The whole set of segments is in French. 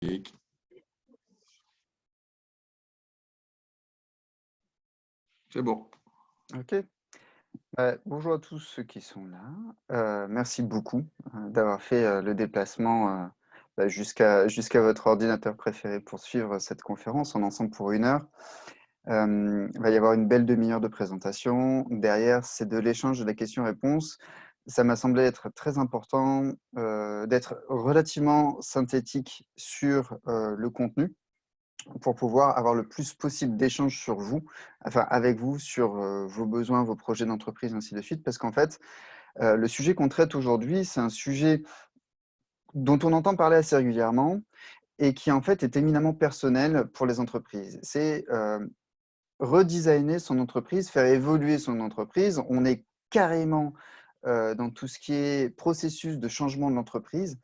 C'est bon. OK. Bonjour à tous ceux qui sont là. Merci beaucoup, d'avoir fait, le déplacement, jusqu'à votre ordinateur préféré pour suivre cette conférence. On est ensemble pour 1 heure. Il va y avoir une belle demi-heure de présentation. Derrière, c'est de l'échange, de la question-réponse. Ça m'a semblé être très important, d'être relativement synthétique sur, le contenu pour pouvoir avoir le plus possible d'échanges sur vous, enfin avec vous, sur, vos besoins, vos projets d'entreprise, ainsi de suite. Parce qu'en fait, le sujet qu'on traite aujourd'hui, c'est un sujet dont on entend parler assez régulièrement et qui, en fait, est éminemment personnel pour les entreprises. C'est, redesigner son entreprise, faire évoluer son entreprise. On est carrément, dans tout ce qui est processus de changement de l'entreprise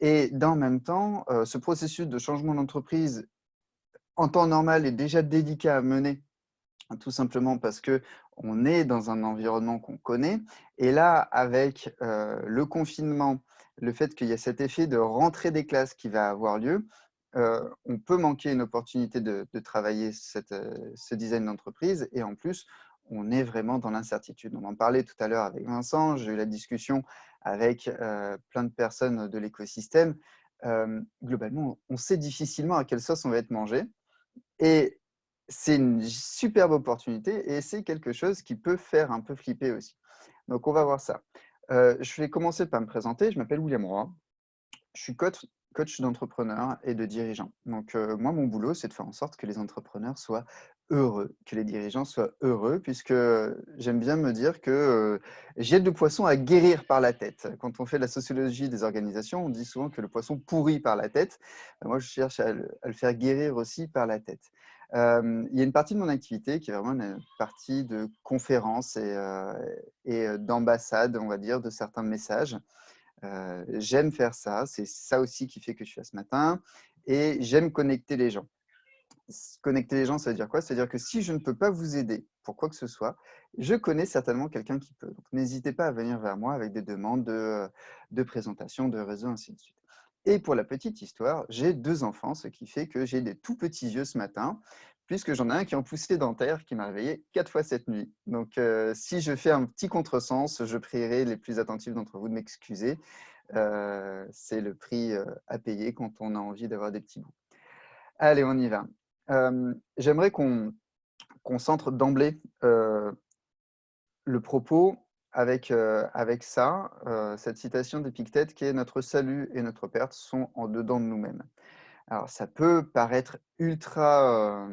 et dans le même temps, ce processus de changement d'entreprise, en temps normal, est déjà délicat à mener. Tout simplement parce qu'on est dans un environnement qu'on connaît et là, avec, le confinement, le fait qu'il y a cet effet de rentrée des classes qui va avoir lieu, on peut manquer une opportunité de travailler ce design d'entreprise et en plus, on est vraiment dans l'incertitude. On en parlait tout à l'heure avec Vincent, j'ai eu la discussion avec, plein de personnes de l'écosystème. Globalement, on sait difficilement à quelle sauce on va être mangé et c'est une superbe opportunité et c'est quelque chose qui peut faire un peu flipper aussi. Donc on va voir ça. Je vais commencer par me présenter. Je m'appelle William Roy. Je suis coach d'entrepreneurs et de dirigeants. Donc moi, mon boulot, c'est de faire en sorte que les entrepreneurs soient heureux, que les dirigeants soient heureux, puisque j'aime bien me dire que j'ai le poisson à guérir par la tête. Quand on fait la sociologie des organisations, on dit souvent que le poisson pourrit par la tête. Moi, je cherche à le faire guérir aussi par la tête. Il y a une partie de mon activité qui est vraiment une partie de conférence et d'ambassade, on va dire, de certains messages. J'aime faire ça, c'est ça aussi qui fait que je suis là ce matin et j'aime connecter les gens. Connecter les gens, ça veut dire quoi? Ça veut dire que si je ne peux pas vous aider pour quoi que ce soit, je connais certainement quelqu'un qui peut. Donc n'hésitez pas à venir vers moi avec des demandes de présentation, de réseau, ainsi de suite. Et pour la petite histoire, j'ai 2 enfants, ce qui fait que j'ai des tout petits yeux ce matin, puisque j'en ai un qui est en poussée dentaire, qui m'a réveillé 4 fois cette nuit. Donc si je fais un petit contresens, je prierai les plus attentifs d'entre vous de m'excuser. C'est le prix, à payer quand on a envie d'avoir des petits bouts. Allez, on y va. J'aimerais qu'on centre d'emblée, le propos avec ça, cette citation d'Épictète qui est: «Notre salut et notre perte sont en dedans de nous-mêmes». Alors ça peut paraître ultra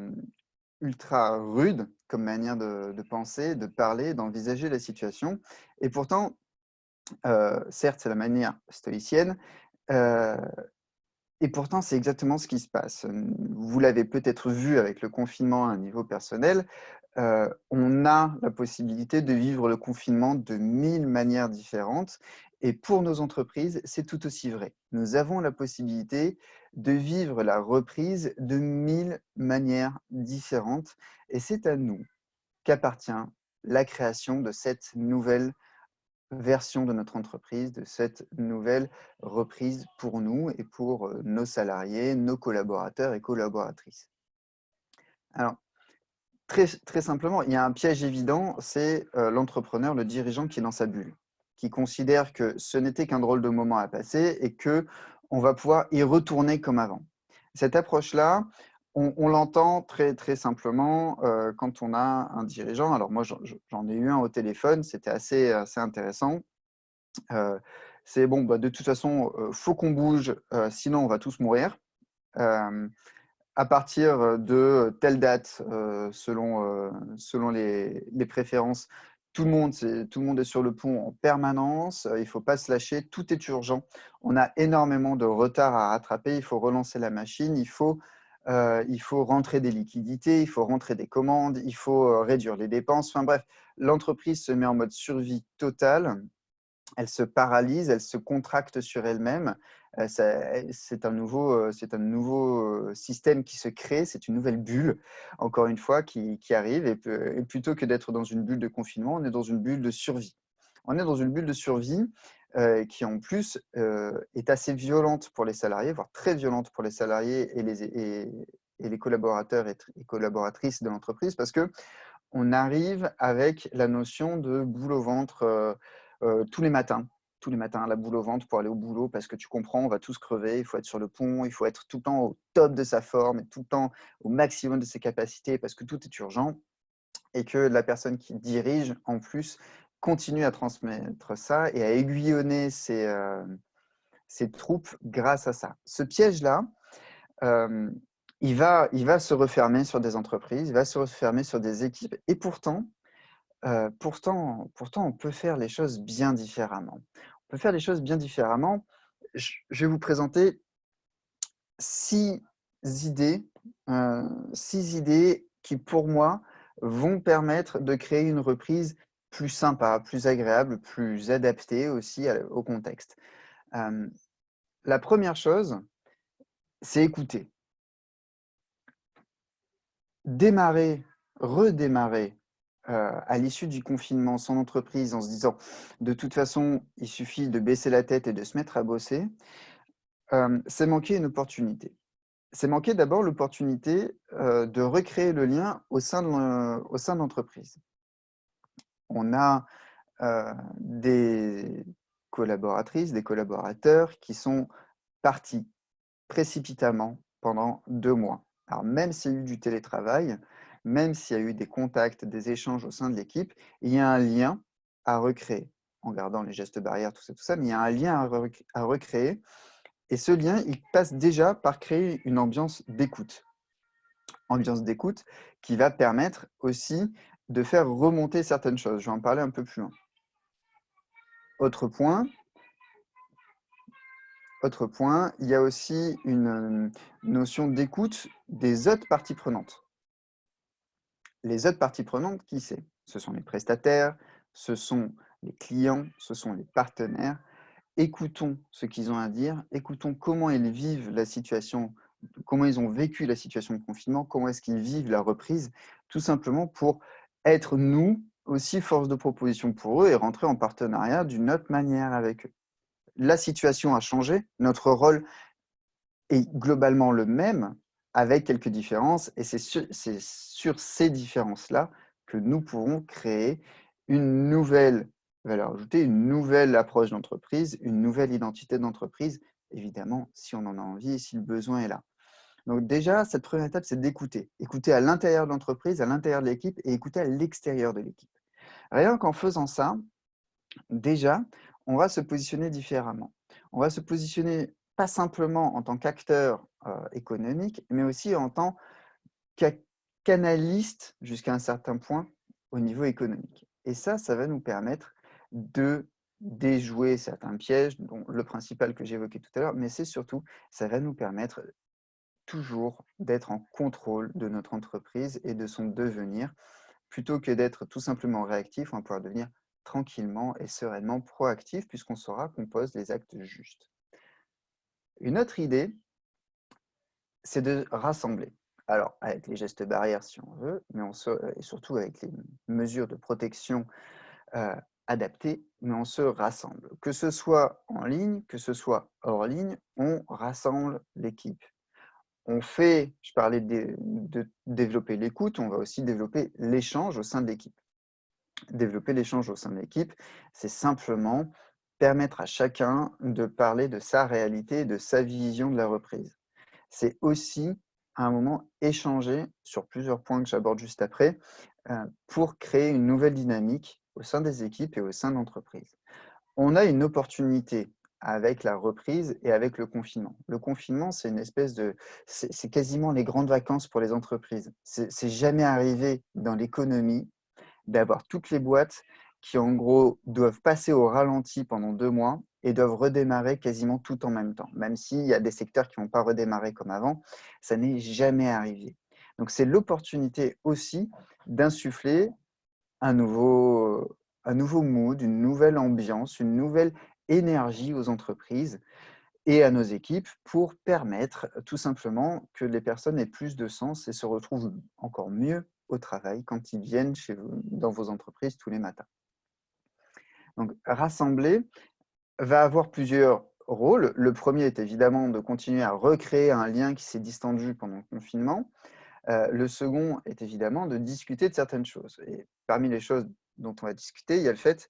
rude comme manière de penser, de parler, d'envisager la situation et pourtant, certes, c'est la manière stoïcienne, heu et pourtant, c'est exactement ce qui se passe. Vous l'avez peut-être vu avec le confinement à un niveau personnel, on a la possibilité de vivre le confinement de 1000 manières différentes et pour nos entreprises, c'est tout aussi vrai. Nous avons la possibilité de vivre la reprise de 1000 manières différentes et c'est à nous qu'appartient la création de cette nouvelle version de notre entreprise, de cette nouvelle reprise pour nous et pour, nos salariés, nos collaborateurs et collaboratrices. Alors, très simplement, il y a un piège évident, c'est, l'entrepreneur, le dirigeant qui est dans sa bulle, qui considère que ce n'était qu'un drôle de moment à passer et que on va pouvoir y retourner comme avant. Cette approche-là, on l'entend très simplement, quand on a un dirigeant. Alors moi, j'en ai eu un au téléphone, c'était assez intéressant. Heu, c'est bon, bah, de toute façon, faut qu'on bouge, sinon on va tous mourir. Hem, à partir de telle date, selon les préférences, tout le monde est sur le pont en permanence, il faut pas se lâcher, tout est urgent. On a énormément de retard à rattraper, il faut relancer la machine, il faut rentrer des liquidités, il faut rentrer des commandes, il faut, réduire les dépenses. Enfin bref, l'entreprise se met en mode survie totale, elle se paralyse, elle se contracte sur elle-même. C'est un nouveau système qui se crée, c'est une nouvelle bulle, encore une fois, qui arrive et plutôt que d'être dans une bulle de confinement, on est dans une bulle de survie. On est dans une bulle de survie qui, en plus, est assez violente pour les salariés, voire très violente pour les salariés et les collaborateurs et collaboratrices de l'entreprise, parce qu'on arrive avec la notion de boule au ventre tous les matins. Tous les matins, la boule au ventre pour aller au boulot, parce que tu comprends, on va tous crever, il faut être sur le pont, il faut être tout le temps au top de sa forme et tout le temps au maximum de ses capacités, parce que tout est urgent et que la personne qui dirige, en plus, continue à transmettre ça et à aiguillonner ses troupes grâce à ça. Ce piège-là, euh, il va se refermer sur des entreprises, il va se refermer sur des équipes, et pourtant, on peut faire les choses bien différemment. On peut faire les choses bien différemment. Je vais vous présenter 6 idées, 6 idées qui, pour moi, vont permettre de créer une reprise plus sympa, plus agréable, plus adaptée aussi au contexte. La première chose, c'est écouter. Redémarrer à l'issue du confinement son entreprise en se disant de toute façon, il suffit de baisser la tête et de se mettre à bosser, c'est manquer une opportunité. C'est manquer d'abord l'opportunité de recréer le lien au sein de l'entreprise. On a des collaboratrices, des collaborateurs qui sont partis précipitamment pendant 2 mois. Alors même s'il y a eu du télétravail, même s'il y a eu des contacts, des échanges au sein de l'équipe, il y a un lien à recréer, en gardant les gestes barrières, tout ça, mais il y a un lien à recréer. Et ce lien, il passe déjà par créer une ambiance d'écoute. Ambiance d'écoute qui va permettre aussi de faire remonter certaines choses. Je vais en parler un peu plus loin. Autre point, il y a aussi une notion d'écoute des autres parties prenantes. Les autres parties prenantes, qui c'est? Ce sont les prestataires, ce sont les clients, ce sont les partenaires. Écoutons ce qu'ils ont à dire, écoutons comment ils vivent la situation, comment ils ont vécu la situation de confinement, comment est-ce qu'ils vivent la reprise, tout simplement pour être, nous, aussi force de proposition pour eux et rentrer en partenariat d'une autre manière avec eux. La situation a changé, notre rôle est globalement le même, avec quelques différences, et c'est sur ces différences-là que nous pourrons créer une nouvelle valeur ajoutée, une nouvelle approche d'entreprise, une nouvelle identité d'entreprise, évidemment, si on en a envie et si le besoin est là. Donc déjà, cette première étape, c'est d'écouter. Écouter à l'intérieur de l'entreprise, à l'intérieur de l'équipe et écouter à l'extérieur de l'équipe. Rien qu'en faisant ça, déjà, on va se positionner différemment. On va se positionner pas simplement en tant qu'acteur économique, mais aussi en tant qu'analyste jusqu'à un certain point au niveau économique. Et ça va nous permettre de déjouer certains pièges, dont le principal que j'évoquais tout à l'heure, mais c'est surtout, ça va nous permettre toujours d'être en contrôle de notre entreprise et de son devenir, plutôt que d'être tout simplement réactif, on va pouvoir devenir tranquillement et sereinement proactif, puisqu'on saura qu'on pose les actes justes. Une autre idée, c'est de rassembler. Alors, avec les gestes barrières si on veut, mais et surtout avec les mesures de protection adaptées, mais on se rassemble. Que ce soit en ligne, que ce soit hors ligne, on rassemble l'équipe. Je parlais de développer l'écoute, on va aussi développer l'échange au sein de l'équipe. Développer l'échange au sein de l'équipe, c'est simplement permettre à chacun de parler de sa réalité, de sa vision de la reprise. C'est aussi, à un moment, échanger sur plusieurs points que j'aborde juste après, pour créer une nouvelle dynamique au sein des équipes et au sein de l'entreprise. On a une opportunité avec la reprise et avec le confinement. Le confinement, c'est une espèce de... C'est quasiment les grandes vacances pour les entreprises. C'est jamais arrivé dans l'économie d'avoir toutes les boîtes qui, en gros, doivent passer au ralenti pendant 2 mois et doivent redémarrer quasiment tout en même temps. Même s'il y a des secteurs qui n'ont pas redémarré comme avant, ça n'est jamais arrivé. Donc, c'est l'opportunité aussi d'insuffler un nouveau mood, une nouvelle ambiance, une nouvelle énergie aux entreprises et à nos équipes pour permettre tout simplement que les personnes aient plus de sens et se retrouvent encore mieux au travail quand ils viennent chez vous, dans vos entreprises tous les matins. Donc rassembler va avoir plusieurs rôles. Le premier est évidemment de continuer à recréer un lien qui s'est distendu pendant le confinement. Le second est évidemment de discuter de certaines choses et parmi les choses dont on va discuter, il y a le fait,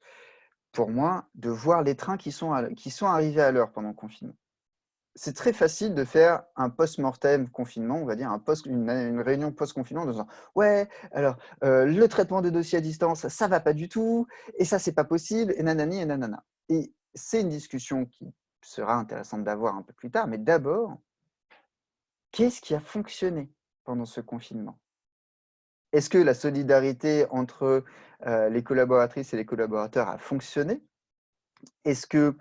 pour moi, de voir les trains qui sont arrivés à l'heure pendant le confinement. C'est très facile de faire un post-mortem confinement, on va dire une réunion post-confinement en disant: «Ouais, alors, le traitement des dossiers à distance, ça va pas du tout et ça, c'est pas possible et nanani et nanana» et c'est une discussion qui sera intéressante d'avoir un peu plus tard, mais d'abord, qu'est-ce qui a fonctionné pendant ce confinement? Est-ce que la solidarité entre, les collaboratrices et les collaborateurs a fonctionné? Est-ce que,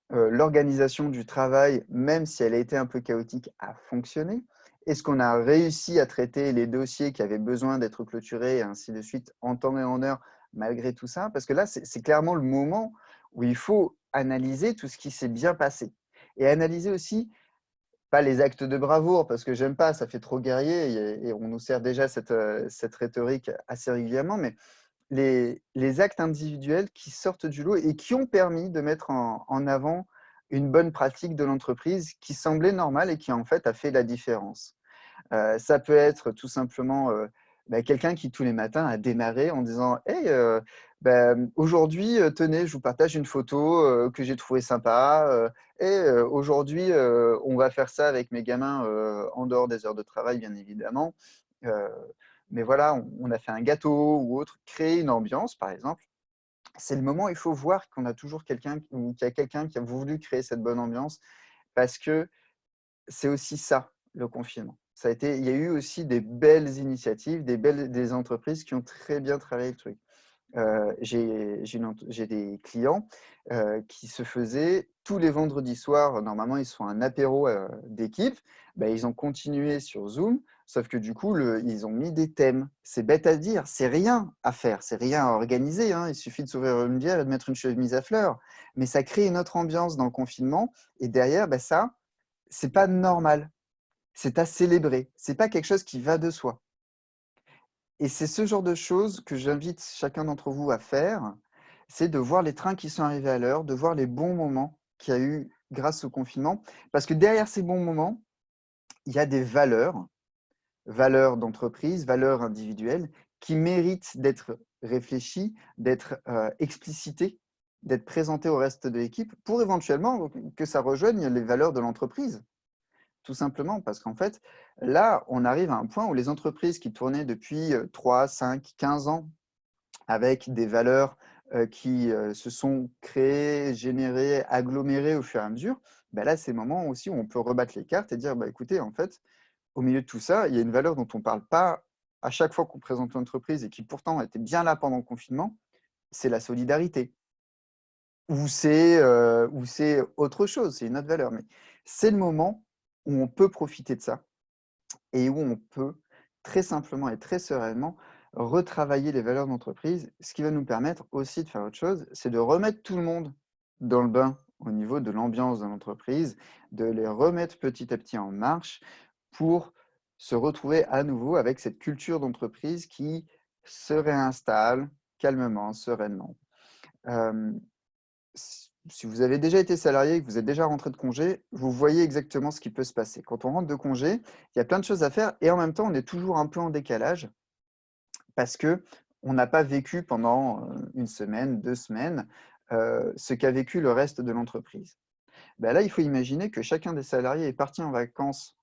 l'organisation du travail, même si elle a été un peu chaotique, a fonctionné? Est-ce qu'on a réussi à traiter les dossiers qui avaient besoin d'être clôturés et ainsi de suite, en temps et en heure, malgré tout ça? Parce que là, c'est clairement le moment où il faut analyser tout ce qui s'est bien passé et analyser aussi, pas les actes de bravoure parce que j'aime pas, ça fait trop guerrier et on nous sert déjà cette rhétorique assez régulièrement, mais les actes individuels qui sortent du lot et qui ont permis de mettre en avant une bonne pratique de l'entreprise qui semblait normale et qui, en fait, a fait la différence. Ça peut être tout simplement, quelqu'un qui tous les matins a démarré en disant: «Hey, aujourd'hui, tenez, je vous partage une photo, que j'ai trouvée sympa, aujourd'hui, on va faire ça avec mes gamins, en dehors des heures de travail, bien évidemment, heu, mais voilà, on a fait un gâteau ou autre». Créer une ambiance, par exemple, c'est le moment où il faut voir qu'on a toujours quelqu'un ou qu'il y a quelqu'un qui a voulu créer cette bonne ambiance parce que c'est aussi ça, le confinement. Ça a été il y a eu aussi des belles initiatives, des entreprises qui ont très bien travaillé le truc. J'ai des clients, qui se faisaient tous les vendredis soirs, normalement, ils se font un apéro, d'équipe. Ils ont continué sur Zoom, sauf que du coup, ils ont mis des thèmes. C'est bête à dire, c'est rien à faire, c'est rien à organiser, hein. Il suffit de s'ouvrir une bière et de mettre une chemise à fleurs. Mais ça crée une autre ambiance dans le confinement et derrière, ça, c'est pas normal. C'est à célébrer. C'est pas quelque chose qui va de soi et c'est ce genre de choses que j'invite chacun d'entre vous à faire, c'est de voir les trains qui sont arrivés à l'heure, de voir les bons moments qu'il y a eu grâce au confinement. Parce que derrière ces bons moments, il y a des valeurs, valeurs d'entreprise, valeurs individuelles qui méritent d'être réfléchies, d'être, explicitées, d'être présentées au reste de l'équipe pour éventuellement que ça rejoigne les valeurs de l'entreprise. Tout simplement parce qu'en fait, là, on arrive à un point où les entreprises qui tournaient depuis, 3, 5, 15 ans avec des valeurs, qui, se sont créées, générées, agglomérées au fur et à mesure, là, c'est le moment aussi où on peut rebattre les cartes et dire: écoutez, en fait, au milieu de tout ça, il y a une valeur dont on ne parle pas à chaque fois qu'on présente l'entreprise et qui pourtant était bien là pendant le confinement, c'est la solidarité. Ou c'est autre chose, c'est une autre valeur, mais c'est le moment où on peut profiter de ça et où on peut très simplement et très sereinement retravailler les valeurs d'entreprise. Ce qui va nous permettre aussi de faire autre chose, c'est de remettre tout le monde dans le bain au niveau de l'ambiance de l'entreprise, de les remettre petit à petit en marche pour se retrouver à nouveau avec cette culture d'entreprise qui se réinstalle calmement, sereinement. Hem Si vous avez déjà été salarié et que vous êtes déjà rentré de congé, vous voyez exactement ce qui peut se passer. Quand on rentre de congé, il y a plein de choses à faire et en même temps, on est toujours un peu en décalage parce que on n'a pas vécu pendant, 1 semaine, 2 semaines, ce qu'a vécu le reste de l'entreprise. Là, il faut imaginer que chacun des salariés est parti en vacances,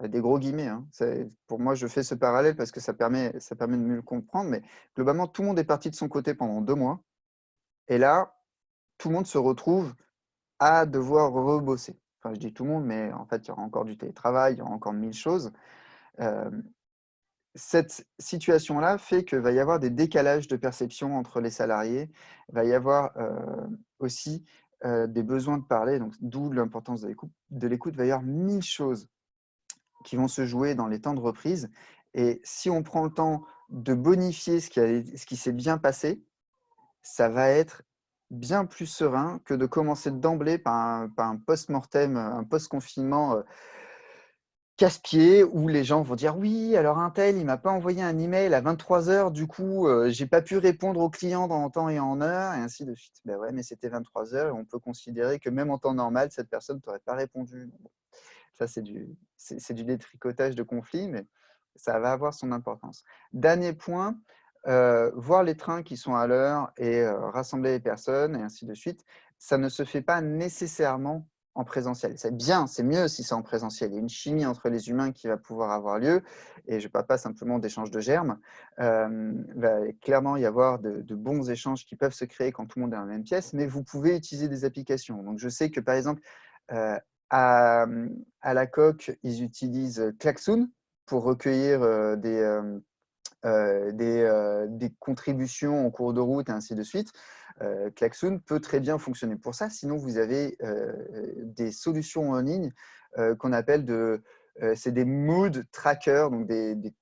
des gros guillemets, hein. C'est pour moi, je fais ce parallèle parce que ça permet de mieux le comprendre, mais globalement, tout le monde est parti de son côté pendant 2 mois et là, tout le monde se retrouve à devoir rebosser. Enfin, je dis tout le monde, mais en fait, il y aura encore du télétravail, il y aura encore 1000 choses. Hem, Cette situation-là fait qu'il va y avoir des décalages de perception entre les salariés. Il va y avoir, aussi, des besoins de parler, donc d'où l'importance de l'écoute. Il va y avoir 1000 choses qui vont se jouer dans les temps de reprise et si on prend le temps de bonifier ce qui s'est bien passé, ça va être bien plus serein que de commencer d'emblée par un post-mortem, un post-confinement, casse-pied où les gens vont dire: «Oui, alors un tel, il m'a pas envoyé un email à 23 h, du coup, j'ai pas pu répondre au client dans en temps et en heure», et ainsi de suite. Ben ouais, mais c'était 23 h et on peut considérer que même en temps normal, cette personne t'aurait pas répondu. Bon, ça, c'est du détricotage de conflits, mais ça va avoir son importance. Dernier point, voir les trains qui sont à l'heure et rassembler les personnes et ainsi de suite, ça ne se fait pas nécessairement en présentiel. C'est bien, c'est mieux si c'est en présentiel. Il y a une chimie entre les humains qui va pouvoir avoir lieu et je ne parle pas simplement d'échange de germes. Il va clairement y avoir de bons échanges qui peuvent se créer quand tout le monde est dans la même pièce, mais vous pouvez utiliser des applications. Donc je sais que par exemple, heu, à, à la coque, ils utilisent Klaxoon pour recueillir des contributions en cours de route et ainsi de suite. Klaxoon peut très bien fonctionner pour ça. Sinon, vous avez des solutions en ligne qu'on appelle c'est des mood trackers, donc des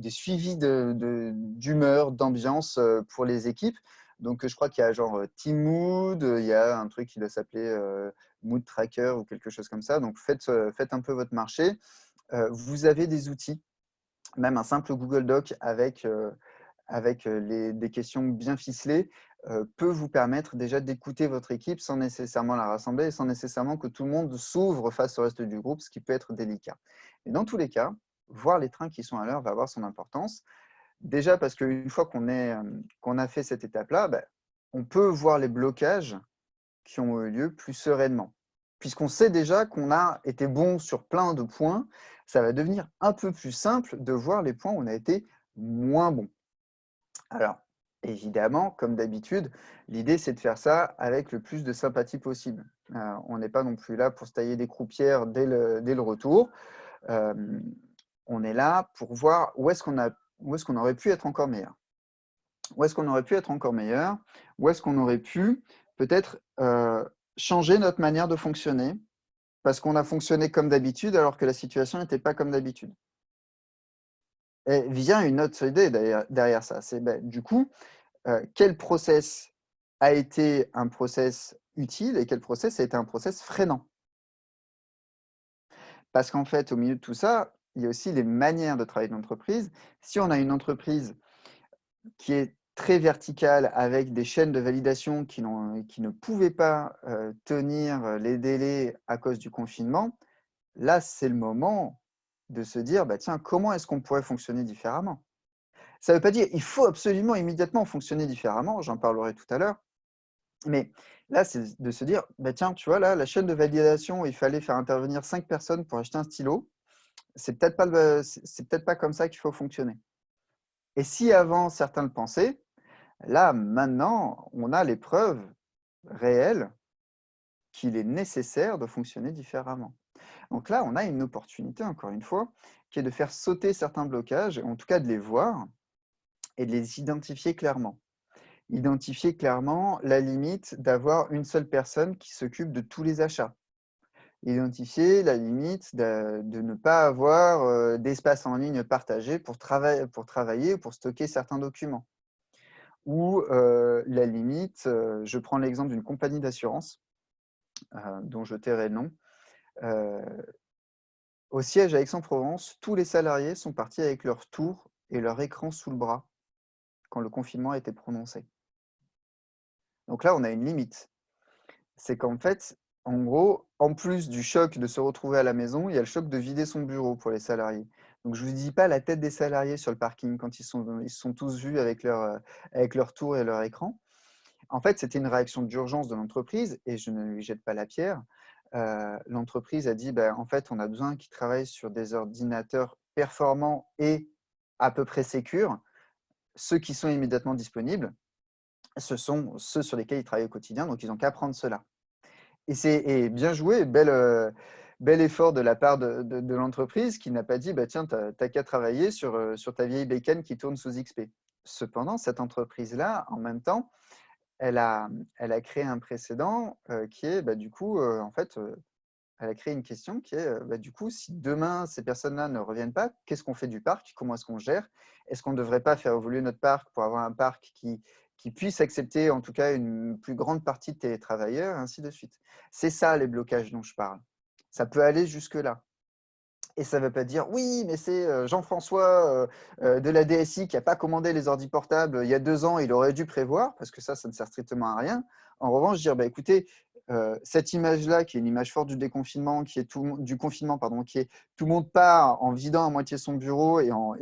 suivis d'humeur, d'ambiance pour les équipes. Donc, je crois qu'il y a genre Team Mood, il y a un truc qui doit s'appeler Mood Tracker ou quelque chose comme ça. Donc, faites un peu votre marché. Vous avez des outils, même un simple Google Doc avec des questions bien ficelées peut vous permettre déjà d'écouter votre équipe sans nécessairement la rassembler et sans nécessairement que tout le monde s'ouvre face au reste du groupe, ce qui peut être délicat. Et dans tous les cas, voir les trains qui sont à l'heure va avoir son importance. Déjà parce qu'une fois qu'on a fait cette étape-là, bah, on peut voir les blocages qui ont eu lieu plus sereinement. Puisqu'on sait déjà qu'on a été bon sur plein de points, ça va devenir un peu plus simple de voir les points où on a été moins bon. Alors, évidemment, comme d'habitude, l'idée, c'est de faire ça avec le plus de sympathie possible. On n'est pas non plus là pour se tailler des croupières dès le retour. Euh, on est là pour voir où est-ce qu'on aurait pu être encore meilleur. Où est-ce qu'on aurait pu être encore meilleur? Où est-ce qu'on aurait pu peut-être changer notre manière de fonctionner parce qu'on a fonctionné comme d'habitude alors que la situation n'était pas comme d'habitude? Et vient une autre idée derrière ça. C'est du coup, quel process a été un process utile et quel process a été un process freinant? Parce qu'en fait, au milieu de tout ça, il y a aussi les manières de travailler de l'entreprise. Si on a une entreprise qui est très verticale avec des chaînes de validation qui ne pouvaient pas tenir les délais à cause du confinement, là, c'est le moment de se dire, bah, tiens, comment est-ce qu'on pourrait fonctionner différemment? Ça ne veut pas dire il faut absolument immédiatement fonctionner différemment, j'en parlerai tout à l'heure, mais là, c'est de se dire, bah, tiens, tu vois, là, la chaîne de validation, il fallait faire intervenir 5 personnes pour acheter un stylo, c'est peut-être pas comme ça qu'il faut fonctionner. Et si avant certains le pensaient, là, maintenant, on a les preuves réelles qu'il est nécessaire de fonctionner différemment. Donc là, on a une opportunité, encore une fois, qui est de faire sauter certains blocages, en tout cas de les voir et de les identifier clairement. Identifier clairement la limite d'avoir une seule personne qui s'occupe de tous les achats. Identifier la limite de ne pas avoir d'espace en ligne partagé pour travailler ou pour stocker certains documents. Ou la limite, je prends l'exemple d'une compagnie d'assurance, dont je tairai le nom. Heu, Au siège à Aix-en-Provence, tous les salariés sont partis avec leur tour et leur écran sous le bras quand le confinement a été prononcé. Donc là, on a une limite. C'est qu'en fait, en gros, en plus du choc de se retrouver à la maison, il y a le choc de vider son bureau pour les salariés. Donc je ne vous dis pas la tête des salariés sur le parking quand ils se sont tous vus avec leur tour et leur écran. En fait, c'était une réaction d'urgence de l'entreprise et je ne lui jette pas la pierre. L'entreprise a dit, en fait, on a besoin qu'ils travaillent sur des ordinateurs performants et à peu près sécures. Ceux qui sont immédiatement disponibles, ce sont ceux sur lesquels ils travaillent au quotidien, donc ils n'ont qu'à prendre cela. Et bien joué, bel effort de la part de l'entreprise qui n'a pas dit: «Bah, tiens, tu as qu'à travailler sur ta vieille bécane qui tourne sous XP». Cependant, cette entreprise-là, en même temps, elle a créé un précédent, qui est, du coup, en fait, elle a créé une question qui est, du coup, si demain ces personnes-là ne reviennent pas, qu'est-ce qu'on fait du parc? Comment est-ce qu'on gère? Est-ce qu'on ne devrait pas faire évoluer notre parc pour avoir un parc qui puisse accepter en tout cas une plus grande partie de télétravailleurs et ainsi de suite? C'est ça les blocages dont je parle. Ça peut aller jusque-là. Et ça ne veut pas dire oui, mais c'est Jean-François de la DSI qui n'a pas commandé les ordi portables il y a 2 ans, il aurait dû prévoir, parce que ça ne sert strictement à rien. En revanche, dire bah, écoutez, cette image-là, qui est une image forte du déconfinement, qui est du confinement, pardon, qui est tout le monde part en vidant à moitié son bureau et en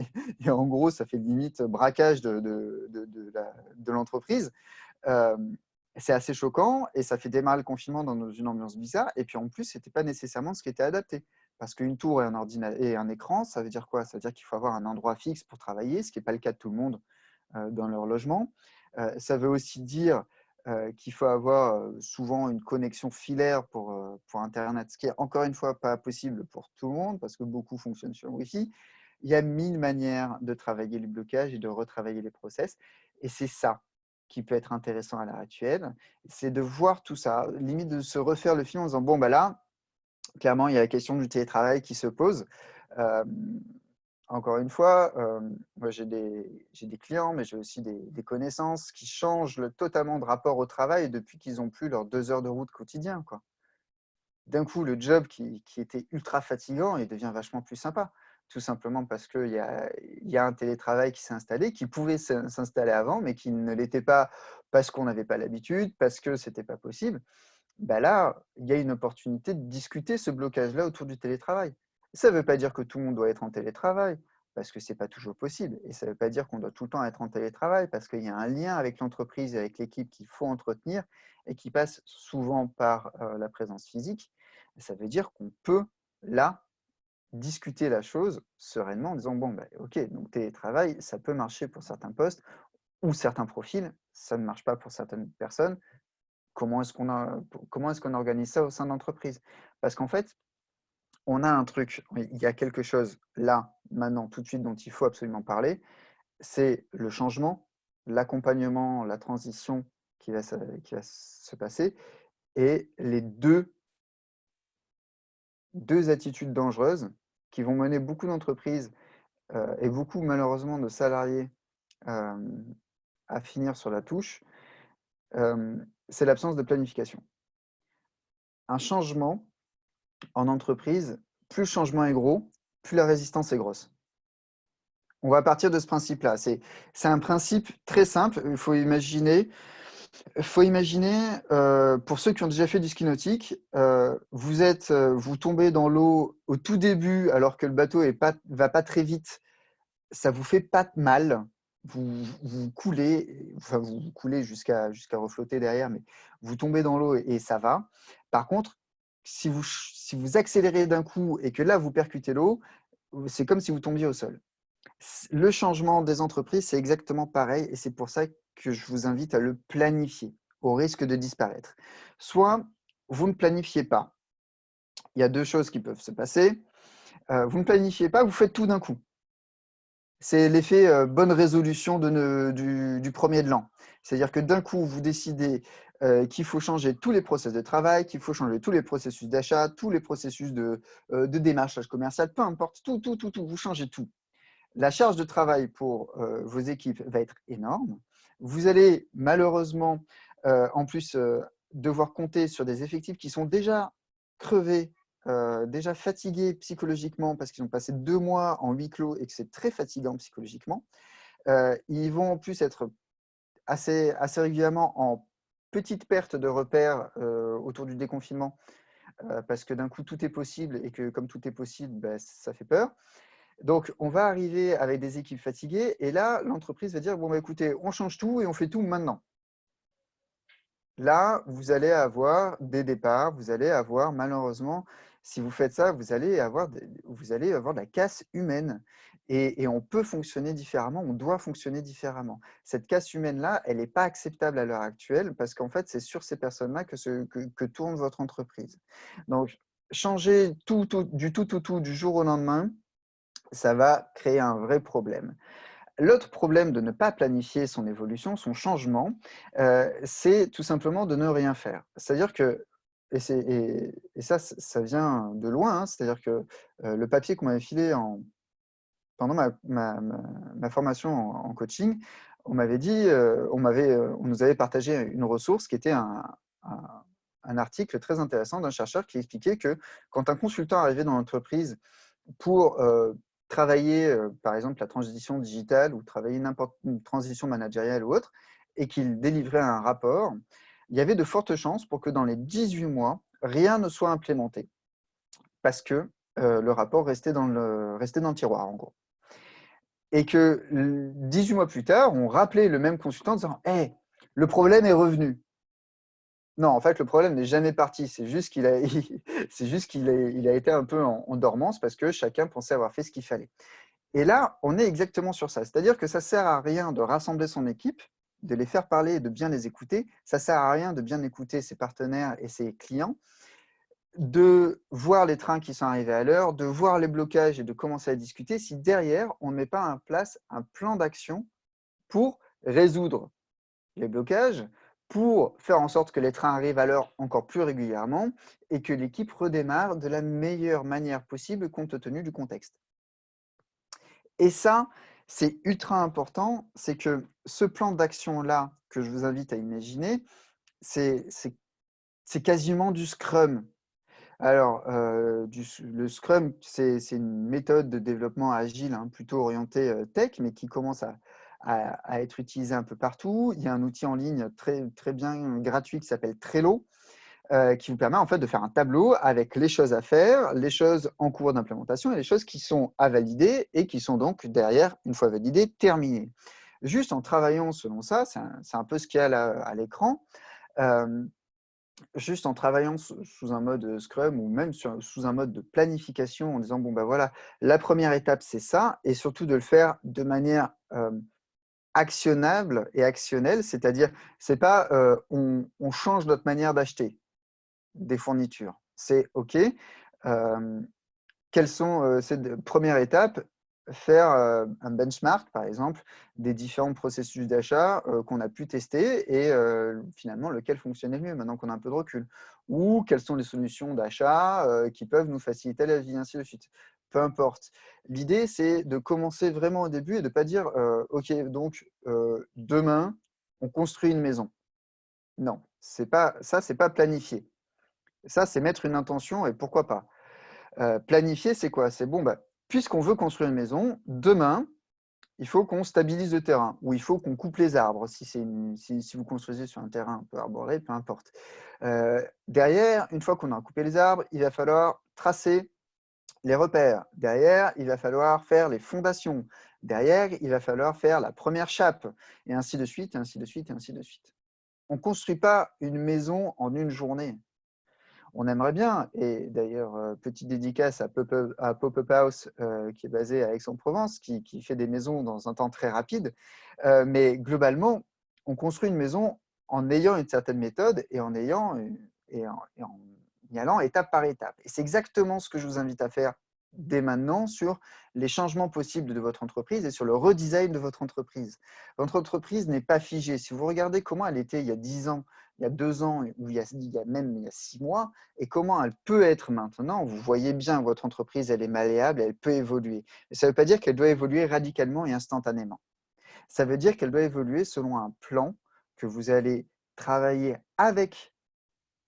gros, ça fait limite braquage de l'entreprise. C'est assez choquant et ça fait démarrer le confinement dans une ambiance bizarre. Et puis en plus, ce n'était pas nécessairement ce qui était adapté. Parce qu'une tour et un écran, ça veut dire quoi? Ça veut dire qu'il faut avoir un endroit fixe pour travailler, ce qui n'est pas le cas de tout le monde dans leur logement. Ça veut aussi dire qu'il faut avoir souvent une connexion filaire pour Internet, ce qui est encore une fois pas possible pour tout le monde parce que beaucoup fonctionnent sur le Wi-Fi. Il y a 1000 manières de travailler le blocage et de retravailler les process. Et c'est ça qui peut être intéressant à l'heure actuelle, c'est de voir tout ça, limite de se refaire le film en disant, bon, bah là, clairement, il y a la question du télétravail qui se pose. Encore une fois, moi j'ai des clients, mais j'ai aussi des connaissances qui changent totalement de rapport au travail depuis qu'ils n'ont plus leurs 2 heures de route quotidien, quoi. D'un coup, le job qui était ultra fatigant, il devient vachement plus sympa. Tout simplement parce qu'il y a un télétravail qui s'est installé, qui pouvait s'installer avant, mais qui ne l'était pas parce qu'on n'avait pas l'habitude, parce que ce n'était pas possible. Bah là, il y a une opportunité de discuter ce blocage-là autour du télétravail. Ça ne veut pas dire que tout le monde doit être en télétravail, parce que ce n'est pas toujours possible. Et ça ne veut pas dire qu'on doit tout le temps être en télétravail, parce qu'il y a un lien avec l'entreprise et avec l'équipe qu'il faut entretenir et qui passe souvent par la présence physique. Et ça veut dire qu'on peut, là, discuter la chose sereinement en disant, bon, bah, ok, donc télétravail, ça peut marcher pour certains postes ou certains profils, ça ne marche pas pour certaines personnes. Comment est-ce qu'on organise ça au sein de l'entreprise? Parce qu'en fait, on a un truc, il y a quelque chose là, maintenant, tout de suite, dont il faut absolument parler, c'est le changement, l'accompagnement, la transition qui va se passer et les deux attitudes dangereuses qui vont mener beaucoup d'entreprises et beaucoup, malheureusement, de salariés à finir sur la touche, c'est l'absence de planification. Un changement en entreprise, plus le changement est gros, plus la résistance est grosse. On va partir de ce principe-là. C'est un principe très simple. Pour ceux qui ont déjà fait du ski nautique, vous tombez dans l'eau au tout début alors que le bateau va pas très vite. Ça vous fait pas de mal. Vous coulez, enfin vous coulez jusqu'à reflotter derrière, mais vous tombez dans l'eau et ça va. Par contre, si vous accélérez d'un coup et que là vous percutez l'eau, c'est comme si vous tombiez au sol. Le changement des entreprises, c'est exactement pareil et c'est pour ça que je vous invite à le planifier au risque de disparaître. Soit vous ne planifiez pas. Il y a 2 choses qui peuvent se passer. Vous ne planifiez pas, vous faites tout d'un coup. C'est l'effet bonne résolution du premier de l'an. C'est-à-dire que d'un coup, vous décidez qu'il faut changer tous les process de travail, qu'il faut changer tous les processus d'achat, tous les processus de démarchage commercial, peu importe, tout, vous changez tout. La charge de travail pour vos équipes va être énorme. Vous allez malheureusement, en plus, devoir compter sur des effectifs qui sont déjà crevés, déjà fatigués psychologiquement parce qu'ils ont passé 2 mois en huis clos et que c'est très fatigant psychologiquement. Ils vont en plus être assez régulièrement en petite perte de repères autour du déconfinement parce que d'un coup, tout est possible et que comme tout est possible, bah, ça fait peur. Donc, on va arriver avec des équipes fatiguées et là, l'entreprise va dire, bon, bah, écoutez, on change tout et on fait tout maintenant. Là, vous allez avoir des départs, vous allez avoir, malheureusement, si vous faites ça, vous allez avoir de la casse humaine et on peut fonctionner différemment, on doit fonctionner différemment. Cette casse humaine-là, elle n'est pas acceptable à l'heure actuelle parce qu'en fait, c'est sur ces personnes-là que tourne votre entreprise. Donc, changer du jour au lendemain, ça va créer un vrai problème. L'autre problème de ne pas planifier son évolution, son changement, c'est tout simplement de ne rien faire. C'est-à-dire que, et ça vient de loin, hein, c'est-à-dire que le papier qu'on m'avait filé pendant ma formation en coaching, on m'avait dit, on nous avait partagé une ressource qui était un article très intéressant d'un chercheur qui expliquait que quand un consultant arrivait dans l'entreprise pour travailler, par exemple, la transition digitale ou travailler n'importe une transition managériale ou autre, et qu'il délivrait un rapport, il y avait de fortes chances pour que dans les 18 mois, rien ne soit implémenté parce que le rapport restait dans le tiroir, en gros. Et que 18 mois plus tard, on rappelait le même consultant en disant « Hey, le problème est revenu ». Non, en fait, le problème n'est jamais parti. C'est juste qu'il a, c'est juste il a été un peu en dormance parce que chacun pensait avoir fait ce qu'il fallait. Et là, on est exactement sur ça. C'est-à-dire que ça ne sert à rien de rassembler son équipe, de les faire parler et de bien les écouter. Ça ne sert à rien de bien écouter ses partenaires et ses clients, de voir les trains qui sont arrivés à l'heure, de voir les blocages et de commencer à discuter si derrière, on ne met pas en place un plan d'action pour résoudre les blocages, pour faire en sorte que les trains arrivent à l'heure encore plus régulièrement et que l'équipe redémarre de la meilleure manière possible compte tenu du contexte. Et ça, c'est ultra important, c'est que ce plan d'action-là que je vous invite à imaginer, c'est quasiment du Scrum. Alors, le Scrum, c'est une méthode de développement agile, hein, plutôt orientée tech, mais qui commence à être utilisée un peu partout. Il y a un outil en ligne très, très bien gratuit qui s'appelle Trello, qui vous permet en fait de faire un tableau avec les choses à faire, les choses en cours d'implémentation et les choses qui sont à valider et qui sont donc derrière, une fois validées, terminées. Juste en travaillant selon ça, c'est un peu ce qu'il y a là à l'écran, juste en travaillant sous un mode Scrum ou même sous un mode de planification en disant, bon ben voilà, la première étape c'est ça, et surtout de le faire de manière actionnable et actionnelle, c'est-à-dire c'est pas on change notre manière d'acheter des fournitures. C'est OK. Quelles sont ces premières étapes? Faire un benchmark, par exemple, des différents processus d'achat qu'on a pu tester et finalement lequel fonctionnait le mieux maintenant qu'on a un peu de recul. Ou quelles sont les solutions d'achat qui peuvent nous faciliter la vie, ainsi de suite. Peu importe. L'idée, c'est de commencer vraiment au début et de ne pas dire OK, donc demain, on construit une maison. Non, c'est pas, ça, c'est pas planifié. Ça, c'est mettre une intention et pourquoi pas. Planifier, c'est quoi? C'est bon, bah, puisqu'on veut construire une maison, demain, il faut qu'on stabilise le terrain ou il faut qu'on coupe les arbres si vous construisez sur un terrain un peu arboré, peu importe. Derrière, une fois qu'on a coupé les arbres, il va falloir tracer les repères. Derrière, il va falloir faire les fondations. Derrière, il va falloir faire la première chape et ainsi de suite, et ainsi de suite, et ainsi de suite. On ne construit pas une maison en une journée. On aimerait bien, et d'ailleurs, petite dédicace à Pop-Up House, qui est basé à Aix-en-Provence, qui fait des maisons dans un temps très rapide. Mais globalement, on construit une maison en ayant une certaine méthode et en y allant étape par étape. Et c'est exactement ce que je vous invite à faire dès maintenant sur les changements possibles de votre entreprise et sur le redesign de votre entreprise. Votre entreprise n'est pas figée. Si vous regardez comment elle était il y a 10 ans, il y a 2 ans, ou il y a 6 mois, et comment elle peut être maintenant, vous voyez bien que votre entreprise, elle est malléable, elle peut évoluer. Mais ça ne veut pas dire qu'elle doit évoluer radicalement et instantanément. Ça veut dire qu'elle doit évoluer selon un plan que vous allez travailler avec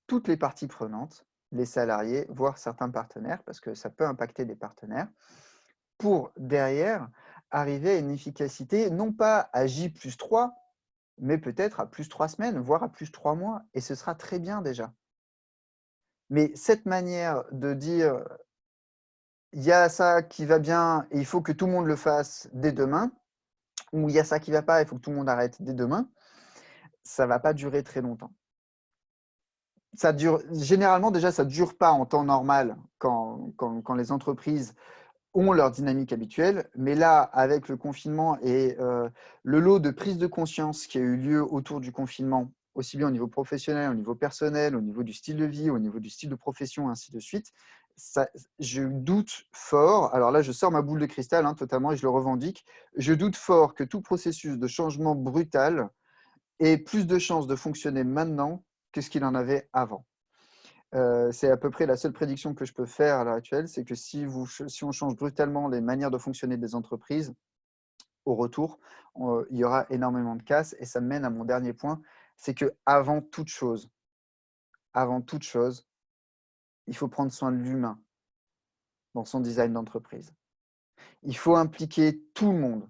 toutes les parties prenantes, les salariés, voire certains partenaires, parce que ça peut impacter des partenaires, pour derrière arriver à une efficacité, non pas à J+3, mais peut-être à +3 semaines, voire à +3 mois, et ce sera très bien déjà. Mais cette manière de dire: «Il y a ça qui va bien et il faut que tout le monde le fasse dès demain», ou «Il y a ça qui va pas, il faut que tout le monde arrête dès demain», ça va pas durer très longtemps. Ça dure généralement déjà, ça dure pas en temps normal quand les entreprises ont leur dynamique habituelle, mais là, avec le confinement et le lot de prise de conscience qui a eu lieu autour du confinement, aussi bien au niveau professionnel, au niveau personnel, au niveau du style de vie, au niveau du style de profession, ainsi de suite, ça, je doute fort, alors là, je sors ma boule de cristal hein, totalement et je le revendique, je doute fort que tout processus de changement brutal ait plus de chances de fonctionner maintenant que ce qu'il en avait avant. C'est à peu près la seule prédiction que je peux faire à l'heure actuelle, c'est que si on change brutalement les manières de fonctionner des entreprises, au retour, il y aura énormément de casse et ça me mène à mon dernier point, c'est avant toute chose, il faut prendre soin de l'humain. dans son design d'entreprise. Il faut impliquer tout le monde.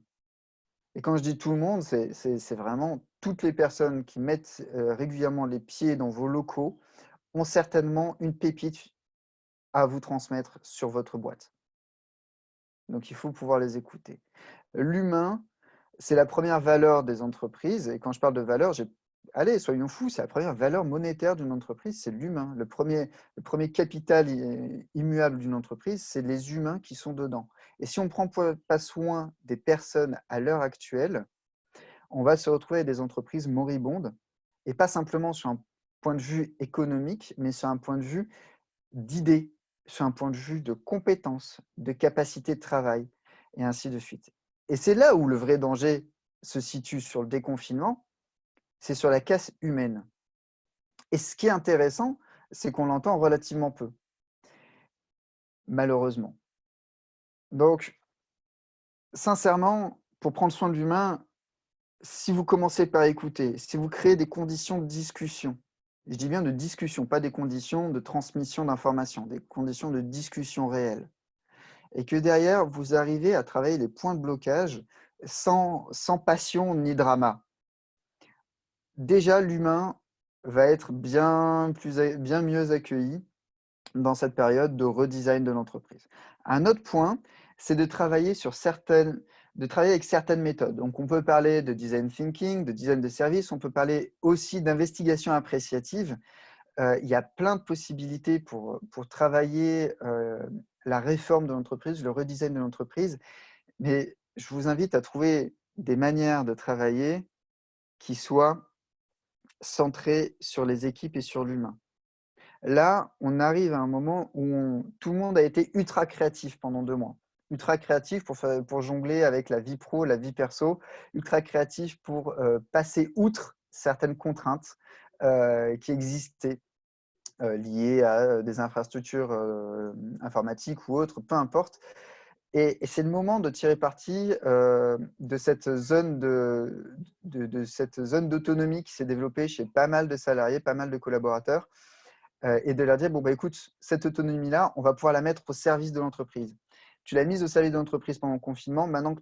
Et quand je dis tout le monde, c'est vraiment toutes les personnes qui mettent régulièrement les pieds dans vos locaux ont certainement une pépite à vous transmettre sur votre boîte. Donc, il faut pouvoir les écouter. L'humain, c'est la première valeur des entreprises. Et quand je parle de valeur, allez, soyons fous, c'est la première valeur monétaire d'une entreprise, c'est l'humain. Le premier capital immuable d'une entreprise, c'est les humains qui sont dedans. Et si on ne prend pas soin des personnes à l'heure actuelle, on va se retrouver avec des entreprises moribondes, et pas simplement sur un point de vue économique, mais sur un point de vue d'idées, sur un point de vue de compétences, de capacité de travail, et ainsi de suite. Et c'est là où le vrai danger se situe sur le déconfinement, c'est sur la casse humaine. Et ce qui est intéressant, c'est qu'on l'entend relativement peu, malheureusement. Donc, sincèrement, pour prendre soin de l'humain, si vous commencez par écouter, si vous créez des conditions de discussion, je dis bien de discussion, pas des conditions de transmission d'informations, des conditions de discussion réelles, et que derrière, vous arrivez à travailler les points de blocage sans passion ni drama. Déjà, l'humain va être bien mieux accueilli dans cette période de redesign de l'entreprise. Un autre point, c'est de travailler avec certaines méthodes. Donc, on peut parler de design thinking, de design de service, on peut parler aussi d'investigation appréciative. Il y a plein de possibilités pour travailler la réforme de l'entreprise, le redesign de l'entreprise, mais je vous invite à trouver des manières de travailler qui soient centrées sur les équipes et sur l'humain. Là, on arrive à un moment où tout le monde a été ultra créatif pendant 2 mois. Ultra créatif pour jongler avec la vie pro, la vie perso, ultra créatif pour passer outre certaines contraintes qui existaient liées à des infrastructures informatiques ou autres, peu importe. Et c'est le moment de tirer parti de cette zone d'autonomie qui s'est développée chez pas mal de salariés, pas mal de collaborateurs, et de leur dire, bon, bah, écoute, cette autonomie-là, on va pouvoir la mettre au service de l'entreprise. Tu l'as mise au service de l'entreprise pendant le confinement, maintenant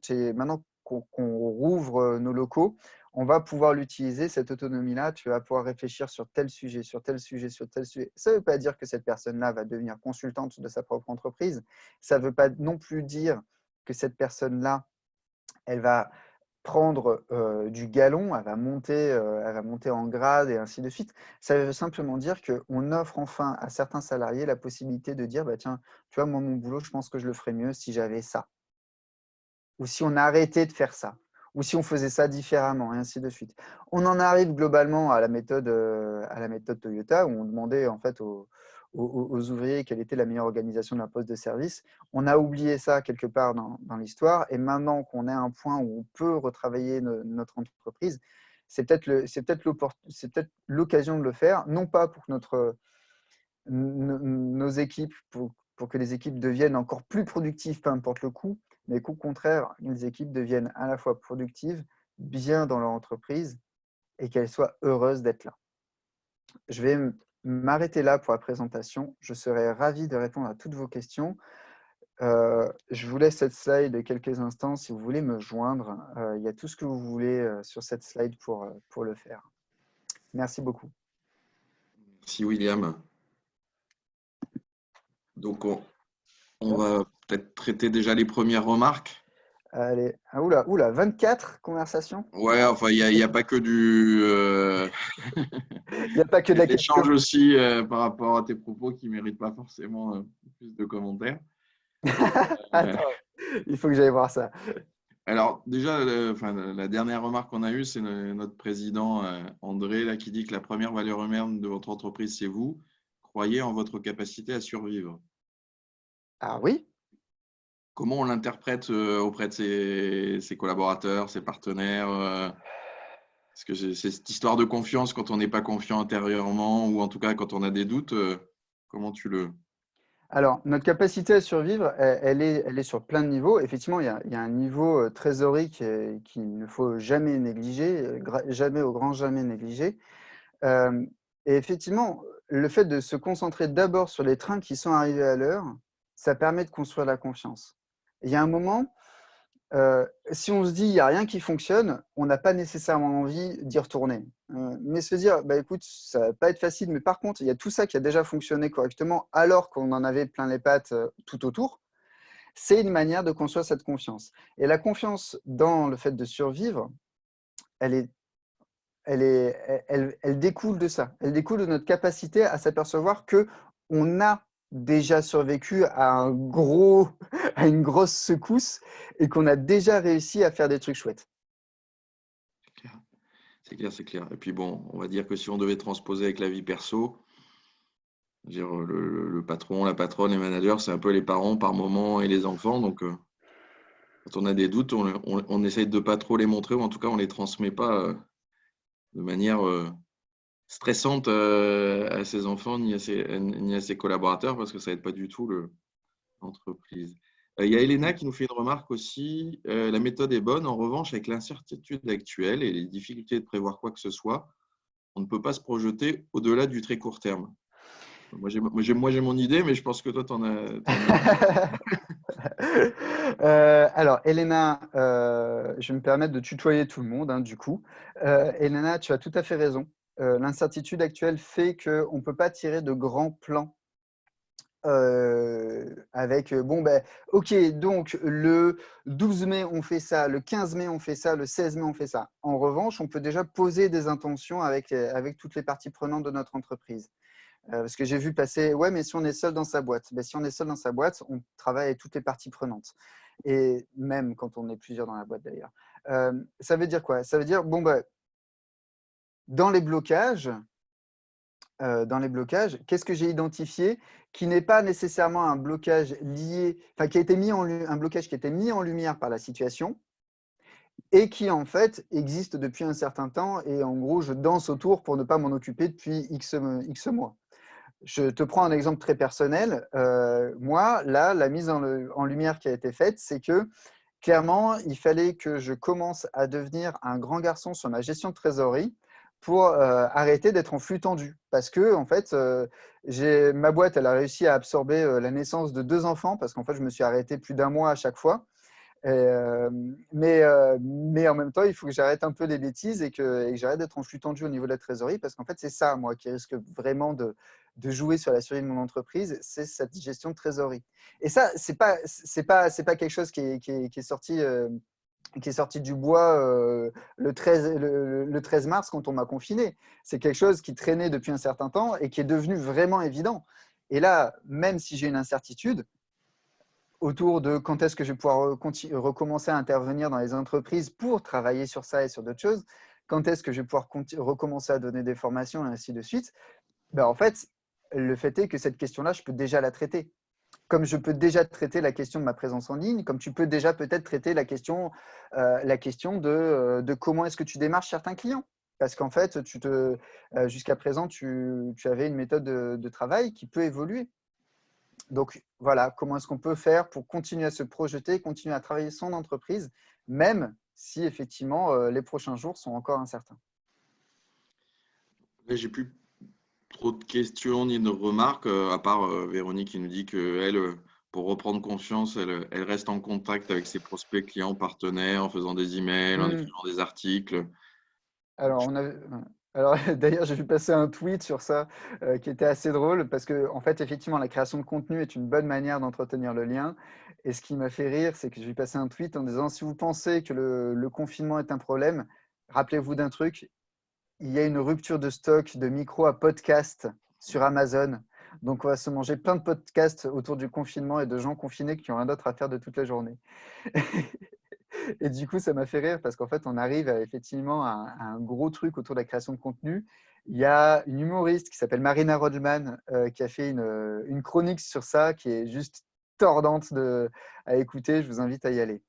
qu'on rouvre nos locaux, on va pouvoir l'utiliser, cette autonomie-là, tu vas pouvoir réfléchir sur tel sujet, sur tel sujet, sur tel sujet. Ça ne veut pas dire que cette personne-là va devenir consultante de sa propre entreprise. Ça ne veut pas non plus dire que cette personne-là, elle va prendre du galon, elle va monter en grade et ainsi de suite. Ça veut simplement dire qu'on offre enfin à certains salariés la possibilité de dire, bah, tiens, tu vois, moi, mon boulot, je pense que je le ferais mieux si j'avais ça. Ou si on arrêtait de faire ça. Ou si on faisait ça différemment, et ainsi de suite. On en arrive globalement à la méthode Toyota, où on demandait en fait aux ouvriers quelle était la meilleure organisation d'un poste de service. On a oublié ça quelque part dans l'histoire, et maintenant qu'on est à un point où on peut retravailler notre entreprise, c'est peut-être l'occasion de le faire, non pas pour que nos équipes, pour que les équipes deviennent encore plus productives, peu importe le coût, mais qu'au contraire, les équipes deviennent à la fois productives, bien dans leur entreprise, et qu'elles soient heureuses d'être là. Je vais m'arrêter là pour la présentation. Je serai ravi de répondre à toutes vos questions. Je vous laisse cette slide de quelques instants si vous voulez me joindre. Il y a tout ce que vous voulez sur cette slide pour le faire. Merci beaucoup. Merci William. Donc on va peut-être traiter déjà les premières remarques. Allez, ah, oula, 24 conversations. Ouais, enfin il y a pas que du Il n'y a pas que de la l'échange question. aussi par rapport à tes propos qui méritent pas forcément plus de commentaires. Euh, Attends, il faut que j'aille voir ça. alors déjà, la dernière remarque qu'on a eue, c'est notre président André là, qui dit que la première valeur humaine de votre entreprise, c'est vous. Croyez en votre capacité à survivre. Ah oui? Comment on l'interprète auprès de ses collaborateurs, ses partenaires parce que c'est cette histoire de confiance quand on n'est pas confiant intérieurement ou en tout cas quand on a des doutes. Comment tu le… Alors, notre capacité à survivre, elle est sur plein de niveaux. Effectivement, il y a un niveau trésorique qu'il ne faut jamais négliger, jamais au grand jamais négliger. Et effectivement, le fait de se concentrer d'abord sur les trains qui sont arrivés à l'heure, ça permet de construire la confiance. Il y a un moment, si on se dit il n'y a rien qui fonctionne, on n'a pas nécessairement envie d'y retourner. Mais se dire, bah, écoute, ça va pas être facile, mais par contre, il y a tout ça qui a déjà fonctionné correctement alors qu'on en avait plein les pattes tout autour, c'est une manière de construire cette confiance. Et la confiance dans le fait de survivre, elle est elle découle de ça. Elle découle de notre capacité à s'apercevoir qu'on a déjà survécu à à une grosse secousse et qu'on a déjà réussi à faire des trucs chouettes. C'est clair, c'est clair, c'est clair. Et puis bon, on va dire que si on devait transposer avec la vie perso, je veux dire, le patron, la patronne, les managers, c'est un peu les parents par moment et les enfants. Donc, quand on a des doutes, on essaye de pas trop les montrer, ou en tout cas, on les transmet pas de manière stressante à ses enfants ni à ses collaborateurs, parce que ça aide pas du tout l'entreprise. Il y a Elena qui nous fait une remarque aussi. La méthode est bonne. En revanche, avec l'incertitude actuelle et les difficultés de prévoir quoi que ce soit, on ne peut pas se projeter au-delà du très court terme. Moi, j'ai mon idée, mais je pense que toi, tu en as. Alors, Elena, je vais me permettre de tutoyer tout le monde, hein, du coup. Elena, tu as tout à fait raison. L'incertitude actuelle fait qu'on ne peut pas tirer de grands plans avec, bon, ben, ok, donc le 12 mai, on fait ça, le 15 mai, on fait ça, le 16 mai, on fait ça. En revanche, on peut déjà poser des intentions avec toutes les parties prenantes de notre entreprise. Parce que j'ai vu passer, ouais, mais si on est seul dans sa boîte, ben, si on est seul dans sa boîte, on travaille avec toutes les parties prenantes. Et même quand on est plusieurs dans la boîte d'ailleurs. Ça veut dire quoi? Ça veut dire, bon, ben, dans les blocages, qu'est-ce que j'ai identifié qui n'est pas nécessairement un blocage lié, enfin qui a été un blocage qui a été mis en lumière par la situation et qui en fait existe depuis un certain temps et en gros je danse autour pour ne pas m'en occuper depuis X mois. Je te prends un exemple très personnel. Moi, là, la mise en lumière qui a été faite, c'est que clairement, il fallait que je commence à devenir un grand garçon sur ma gestion de trésorerie pour arrêter d'être en flux tendu. Parce que, en fait, ma boîte, elle a réussi à absorber la naissance de 2 enfants, parce qu'en fait, je me suis arrêté plus d'1 mois à chaque fois. Mais en même temps, il faut que j'arrête un peu les bêtises et que j'arrête d'être en flux tendu au niveau de la trésorerie, parce qu'en fait, c'est ça, moi, qui risque vraiment de jouer sur la survie de mon entreprise, c'est cette gestion de trésorerie. Et ça, c'est pas quelque chose qui est sorti du bois le 13 mars quand on m'a confiné. C'est quelque chose qui traînait depuis un certain temps et qui est devenu vraiment évident. Et là, même si j'ai une incertitude autour de quand est-ce que je vais pouvoir recommencer à intervenir dans les entreprises pour travailler sur ça et sur d'autres choses, quand est-ce que je vais pouvoir recommencer à donner des formations et ainsi de suite, ben en fait, le fait est que cette question-là, je peux déjà la traiter. Comme je peux déjà traiter la question de ma présence en ligne, comme tu peux déjà peut-être traiter la question de comment est-ce que tu démarches certains clients. Parce qu'en fait, jusqu'à présent, tu avais une méthode de travail qui peut évoluer. Donc voilà, comment est-ce qu'on peut faire pour continuer à se projeter, continuer à travailler son entreprise, même si effectivement les prochains jours sont encore incertains. J'ai plus trop de questions ni de remarques, à part Véronique qui nous dit qu'elle, pour reprendre confiance, elle reste en contact avec ses prospects, clients, partenaires, en faisant des emails, en écrivant des articles. Donc, Alors, alors d'ailleurs, j'ai vu passer un tweet sur ça qui était assez drôle parce que, en fait, effectivement, la création de contenu est une bonne manière d'entretenir le lien. Et ce qui m'a fait rire, c'est que j'ai vu passer un tweet en disant si vous pensez que le confinement est un problème, rappelez-vous d'un truc, il y a une rupture de stock de micros à podcast sur Amazon. Donc, on va se manger plein de podcasts autour du confinement et de gens confinés qui n'ont rien d'autre à faire de toute la journée. Et du coup, ça m'a fait rire parce qu'en fait, on arrive effectivement à un gros truc autour de la création de contenu. Il y a une humoriste qui s'appelle Marina Rodman qui a fait une chronique sur ça qui est juste tordante à écouter. Je vous invite à y aller.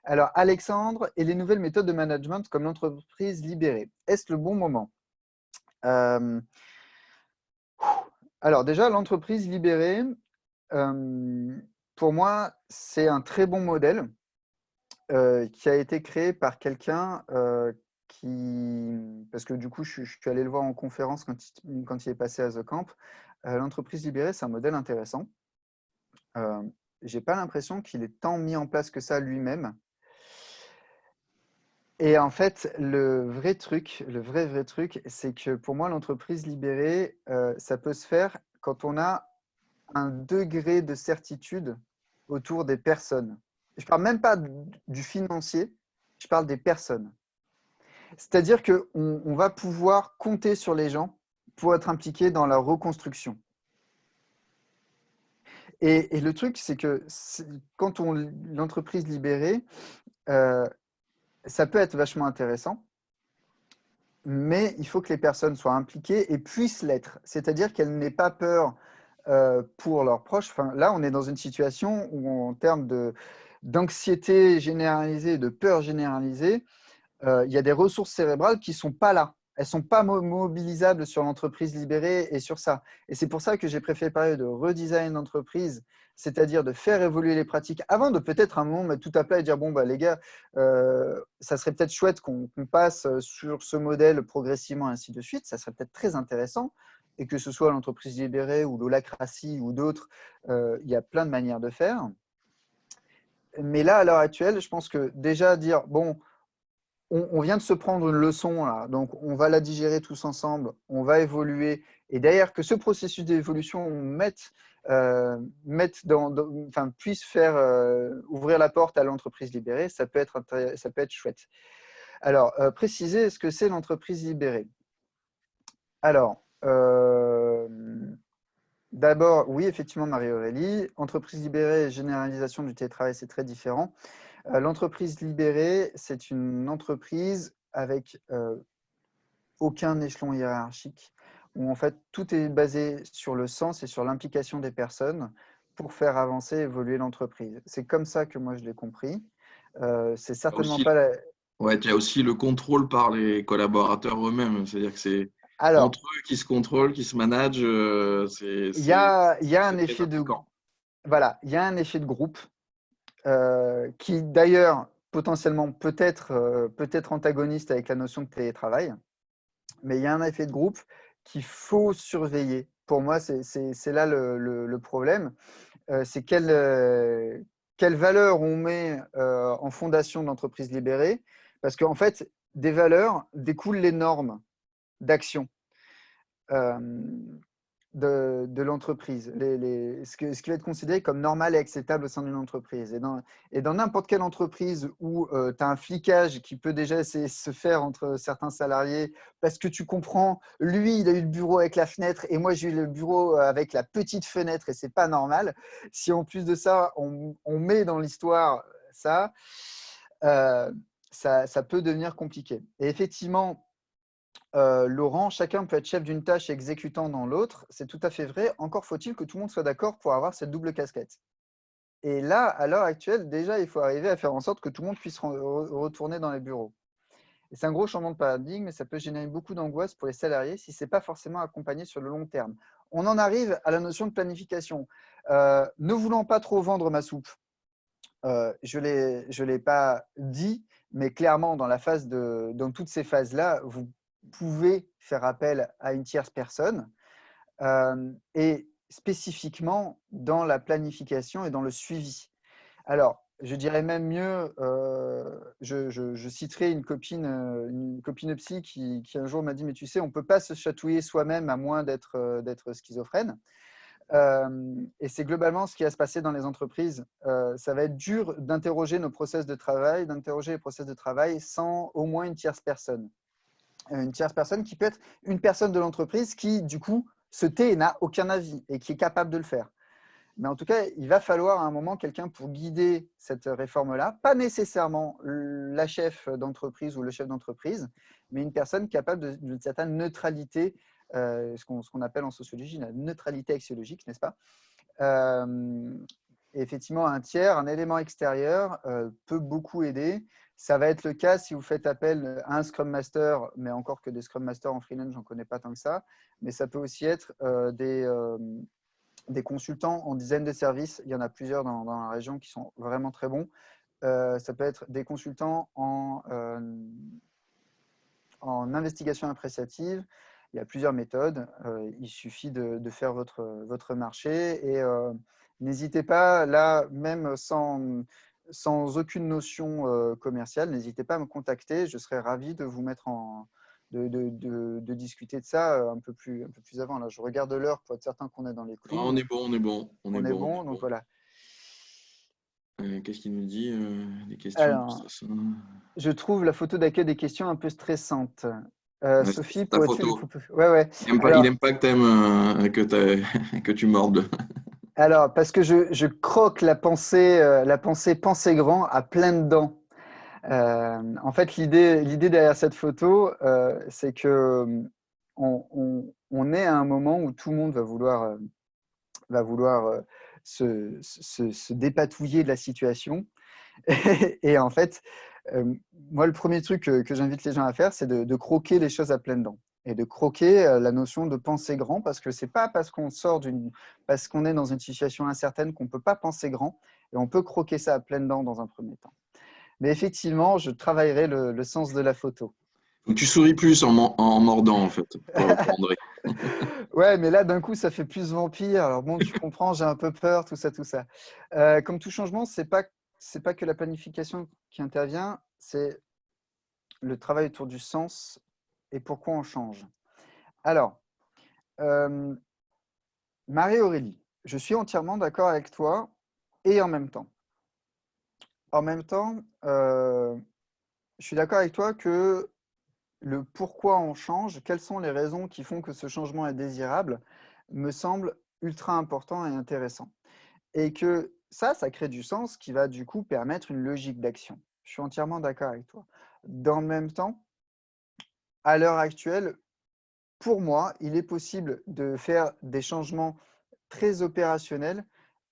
Alors, Alexandre, et les nouvelles méthodes de management comme l'entreprise libérée, est-ce le bon moment? Alors déjà, l'entreprise libérée, pour moi, c'est un très bon modèle qui a été créé par quelqu'un parce que du coup, je suis allé le voir en conférence quand il est passé à The Camp. L'entreprise libérée, c'est un modèle intéressant. j'ai pas l'impression qu'il est tant mis en place que ça lui-même. Et en fait, le vrai truc, vrai truc, c'est que pour moi, l'entreprise libérée, ça peut se faire quand on a un degré de certitude autour des personnes. Je parle même pas du financier, je parle des personnes. C'est-à-dire qu'on va pouvoir compter sur les gens pour être impliqués dans la reconstruction. Et le truc, c'est que quand l'entreprise libérée, ça peut être vachement intéressant, mais il faut que les personnes soient impliquées et puissent l'être. C'est-à-dire qu'elles n'aient pas peur pour leurs proches. Enfin, là, on est dans une situation où, en termes d'anxiété généralisée, de peur généralisée, il y a des ressources cérébrales qui ne sont pas là. Elles ne sont pas mobilisables sur l'entreprise libérée et sur ça. Et c'est pour ça que j'ai préféré parler de redesign d'entreprise, c'est-à-dire de faire évoluer les pratiques avant de peut-être à un moment mettre tout à plat et dire bon, bah, les gars, ça serait peut-être chouette qu'on passe sur ce modèle progressivement, ainsi de suite. Ça serait peut-être très intéressant. Et que ce soit l'entreprise libérée ou l'holacratie ou d'autres, il y a plein de manières de faire. Mais là, à l'heure actuelle, je pense que déjà dire bon, on vient de se prendre une leçon, là, donc on va la digérer tous ensemble, on va évoluer, et derrière que ce processus d'évolution puisse faire ouvrir la porte à l'entreprise libérée, ça peut être chouette. Alors, préciser ce que c'est l'entreprise libérée. Alors, d'abord, oui, effectivement, Marie-Aurélie, entreprise libérée et généralisation du télétravail, c'est très différent. L'entreprise libérée, c'est une entreprise avec aucun échelon hiérarchique, où en fait tout est basé sur le sens et sur l'implication des personnes pour faire avancer, évoluer l'entreprise. C'est comme ça que moi je l'ai compris. C'est Il y a certainement aussi, pas la... ouais, il y a aussi le contrôle par les collaborateurs eux-mêmes. C'est-à-dire que c'est entre Alors, eux qui se contrôlent, qui se managent. il y a un C'est très effet de... impliquant. Voilà, il y a un effet de groupe qui d'ailleurs potentiellement peut-être antagoniste avec la notion de télétravail, mais il y a un effet de groupe qu'il faut surveiller. Pour moi, c'est là le problème. C'est quelle valeur on met en fondation de l'entreprise libérée. Parce qu'en fait, des valeurs découlent les normes d'action de l'entreprise, ce qui va être considéré comme normal et acceptable au sein d'une entreprise. Et dans n'importe quelle entreprise où tu as un flicage qui peut déjà se faire entre certains salariés, parce que tu comprends, lui, il a eu le bureau avec la fenêtre et moi, j'ai eu le bureau avec la petite fenêtre et c'est pas normal. Si en plus de ça, on met dans l'histoire ça, euh, ça peut devenir compliqué. Et effectivement, Laurent, chacun peut être chef d'une tâche et exécutant dans l'autre. C'est tout à fait vrai. Encore faut-il que tout le monde soit d'accord pour avoir cette double casquette. Et là, à l'heure actuelle, déjà, il faut arriver à faire en sorte que tout le monde puisse retourner dans les bureaux. Et c'est un gros changement de paradigme et ça peut générer beaucoup d'angoisse pour les salariés si ce n'est pas forcément accompagné sur le long terme. On en arrive à la notion de planification. Ne voulant pas trop vendre ma soupe, je ne l'ai pas dit, mais clairement, dans toutes ces phases-là, vous pouvez faire appel à une tierce personne et spécifiquement dans la planification et dans le suivi. Alors, je dirais même mieux, je citerai une copine psy qui un jour m'a dit, mais tu sais, on ne peut pas se chatouiller soi-même à moins d'être schizophrène. Et c'est globalement ce qui va se passer dans les entreprises. Ça va être dur d'interroger nos process de travail, d'interroger les process de travail sans au moins une tierce personne. Une tierce personne qui peut être une personne de l'entreprise qui, du coup, se tait et n'a aucun avis et qui est capable de le faire. Mais en tout cas, il va falloir à un moment quelqu'un pour guider cette réforme-là. Pas nécessairement la chef d'entreprise ou le chef d'entreprise, mais une personne capable d'une certaine neutralité, ce qu'on appelle en sociologie la neutralité axiologique, n'est-ce pas? Et effectivement, un tiers, un élément extérieur peut beaucoup aider. Ça va être le cas si vous faites appel à un Scrum Master, mais encore que des Scrum Masters en freelance, j'en connais pas tant que ça. Mais ça peut aussi être des consultants en dizaines de services. Il y en a plusieurs dans la région qui sont vraiment très bons. Ça peut être des consultants en investigation appréciative. Il y a plusieurs méthodes. Il suffit de faire votre marché N'hésitez pas, là, même sans aucune notion commerciale, n'hésitez pas à me contacter. Je serais ravi de vous mettre de discuter de ça un peu plus avant. Là, je regarde l'heure pour être certain qu'on est dans les Ah, clous. on est bon, on est bon, on est On est bon, on bon, est donc bon. voilà. Qu'est-ce qu'il nous dit? Des questions un peu Alors, stressantes. je trouve la photo d'accueil des questions un peu stressante. Ouais, Sophie, ta pourrais-tu lui photo. proposer? Ouais, ouais. Il Alors, aime pas que que tu mordes. parce que je croque la pensée grand à pleines dents. En fait, l'idée derrière cette photo, c'est que on est à un moment où tout le monde va vouloir se dépatouiller de la situation. Et en fait, moi, le premier truc que j'invite les gens à faire, c'est de croquer les choses à pleines dents et de croquer la notion de penser grand, parce que c'est pas parce qu'on est dans une situation incertaine qu'on peut pas penser grand, et on peut croquer ça à pleines dents dans un premier temps. Mais effectivement, je travaillerai le sens de la photo. Donc, tu souris plus en mordant, en fait, pour André. Ouais, mais là, d'un coup, ça fait plus vampire. Alors bon, tu comprends, j'ai un peu peur, tout ça, tout ça. Comme tout changement, c'est pas que la planification qui intervient, c'est le travail autour du sens et pourquoi on change. Alors, Marie-Aurélie, je suis entièrement d'accord avec toi et en même temps. En même temps, je suis d'accord avec toi que le pourquoi on change, quelles sont les raisons qui font que ce changement est désirable, me semble ultra important et intéressant. Et que ça crée du sens qui va du coup permettre une logique d'action. Je suis entièrement d'accord avec toi. Dans le même temps, à l'heure actuelle, pour moi, il est possible de faire des changements très opérationnels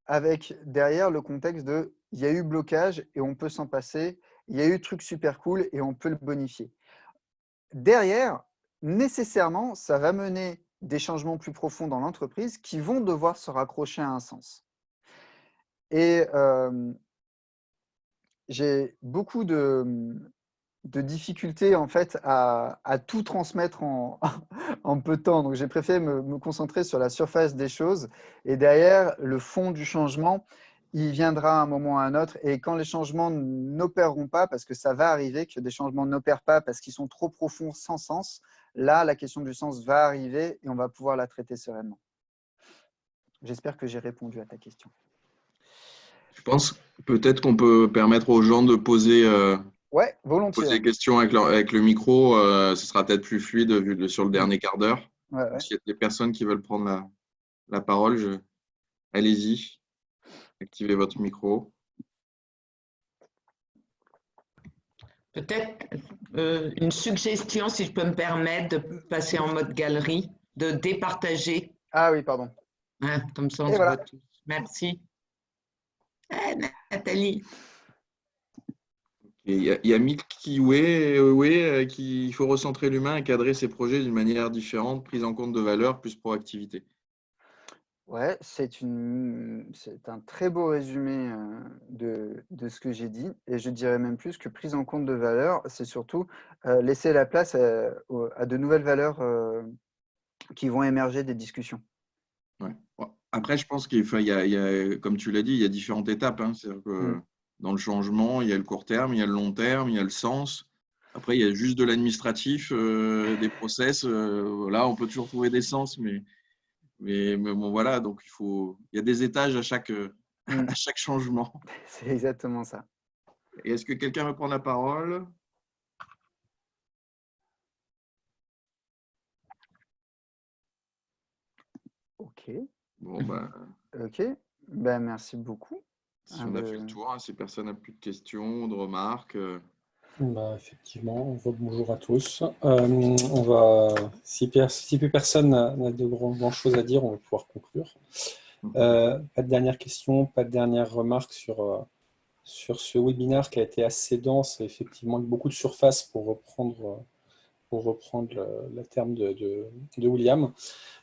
avec derrière le contexte de il y a eu blocage et on peut s'en passer, il y a eu truc super cool et on peut le bonifier. Derrière, nécessairement, ça va mener des changements plus profonds dans l'entreprise qui vont devoir se raccrocher à un sens. Et j'ai beaucoup de difficultés en fait à tout transmettre en peu de temps. Donc j'ai préféré me concentrer sur la surface des choses et derrière le fond du changement, il viendra à un moment ou à un autre. Et quand les changements n'opéreront pas, parce que ça va arriver que des changements n'opèrent pas parce qu'ils sont trop profonds sans sens, là la question du sens va arriver et on va pouvoir la traiter sereinement. J'espère que j'ai répondu à ta question. Je pense peut-être qu'on peut permettre aux gens de Ouais, volontiers. poser Ouais. des questions avec le micro. Ce sera peut-être plus fluide sur le Mm. dernier quart d'heure. Ouais, Donc, ouais. s'il y a des personnes qui veulent prendre la parole, allez-y, activez votre micro. Peut-être une suggestion, si je peux me permettre, de passer en mode galerie, de départager. Ah oui, pardon. Hein, comme ça, on Et se voit voilà. tous. Merci. Nathalie. Et il y a Milky Way, il faut recentrer l'humain et cadrer ses projets d'une manière différente, prise en compte de valeurs, plus proactivité. Ouais, c'est un très beau résumé de ce que j'ai dit. Et je dirais même plus que prise en compte de valeurs, c'est surtout laisser la place à de nouvelles valeurs qui vont émerger des discussions. Ouais. Bon, après, je pense il y a, comme tu l'as dit, il y a différentes étapes, hein. C'est-à-dire Mm. que dans le changement, il y a le court terme, il y a le long terme, il y a le sens. Après, il y a juste de l'administratif, des process. Là, on peut toujours trouver des sens, mais bon, voilà. Donc, il y a des étages à Mm. à chaque changement. C'est exactement ça. Et est-ce que quelqu'un veut prendre la parole? Ok, Bon, bah, ok. Ben, merci beaucoup. si on a fait le tour, hein, si personne n'a plus de questions ou de remarques. Bah, effectivement, bonjour à tous. On va, si plus personne n'a de grand chose à dire, on va pouvoir conclure. Pas de dernière question, pas de dernière remarque sur ce webinaire qui a été assez dense et effectivement avec beaucoup de surface pour reprendre le terme de William.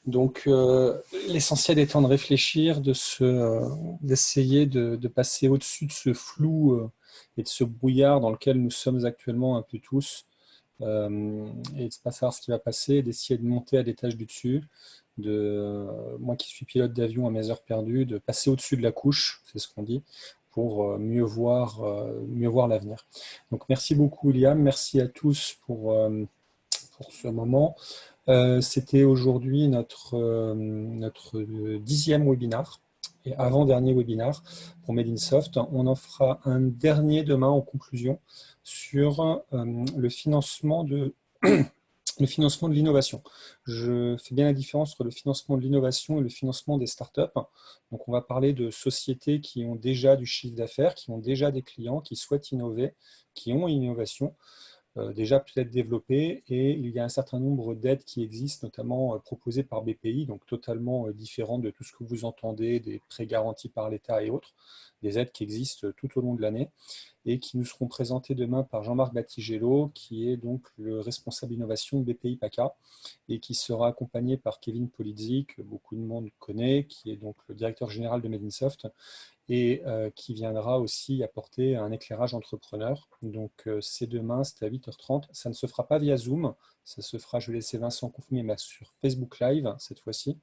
Donc, l'essentiel étant de réfléchir, d'essayer de passer au-dessus de ce flou et de ce brouillard dans lequel nous sommes actuellement un peu tous, et de ne pas savoir ce qui va passer, d'essayer de monter à l'étage du dessus, moi qui suis pilote d'avion à mes heures perdues, de passer au-dessus de la couche, c'est ce qu'on dit, pour mieux voir l'avenir. Donc merci beaucoup William, merci à tous pour ce moment. C'était aujourd'hui notre 10e webinaire et avant-dernier webinaire pour Made in Soft. On en fera un dernier demain en conclusion sur le financement de l'innovation. Je fais bien la différence entre le financement de l'innovation et le financement des startups. Donc, on va parler de sociétés qui ont déjà du chiffre d'affaires, qui ont déjà des clients, qui souhaitent innover, qui ont une innovation déjà peut-être développées, et il y a un certain nombre d'aides qui existent, notamment proposées par BPI, donc totalement différentes de tout ce que vous entendez, des prêts garantis par l'État et autres, des aides qui existent tout au long de l'année et qui nous seront présentées demain par Jean-Marc Battigello, qui est donc le responsable innovation de BPI PACA, et qui sera accompagné par Kevin Polizzi, que beaucoup de monde connaît, qui est donc le directeur général de Made in Soft, et qui viendra aussi apporter un éclairage entrepreneur. Donc c'est demain, c'est à 8h30. Ça ne se fera pas via Zoom, ça se fera, je vais laisser Vincent confirmer, mais sur Facebook Live cette fois-ci.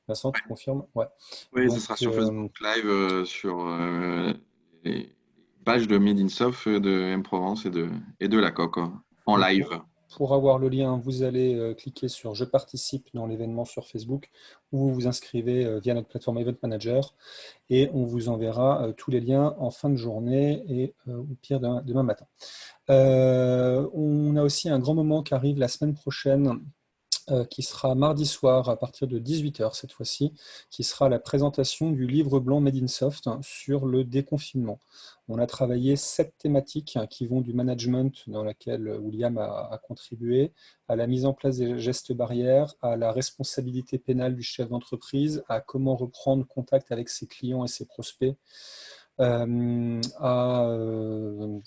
Vincent, tu confirmes? Ouais. Oui, donc, ce sera sur Facebook Live, sur les pages de Made in Soft, de M-Provence et de la Coque, en live. Pour avoir le lien, vous allez cliquer sur « Je participe » dans l'événement sur Facebook, ou vous vous inscrivez via notre plateforme Event Manager, et on vous enverra tous les liens en fin de journée et au pire demain matin. On a aussi un grand moment qui arrive la semaine prochaine, qui sera mardi soir à partir de 18h cette fois-ci, qui sera la présentation du livre blanc Made in Soft sur le déconfinement. On a travaillé 7 thématiques qui vont du management, dans laquelle William a contribué, à la mise en place des gestes barrières, à la responsabilité pénale du chef d'entreprise, à comment reprendre contact avec ses clients et ses prospects, j'en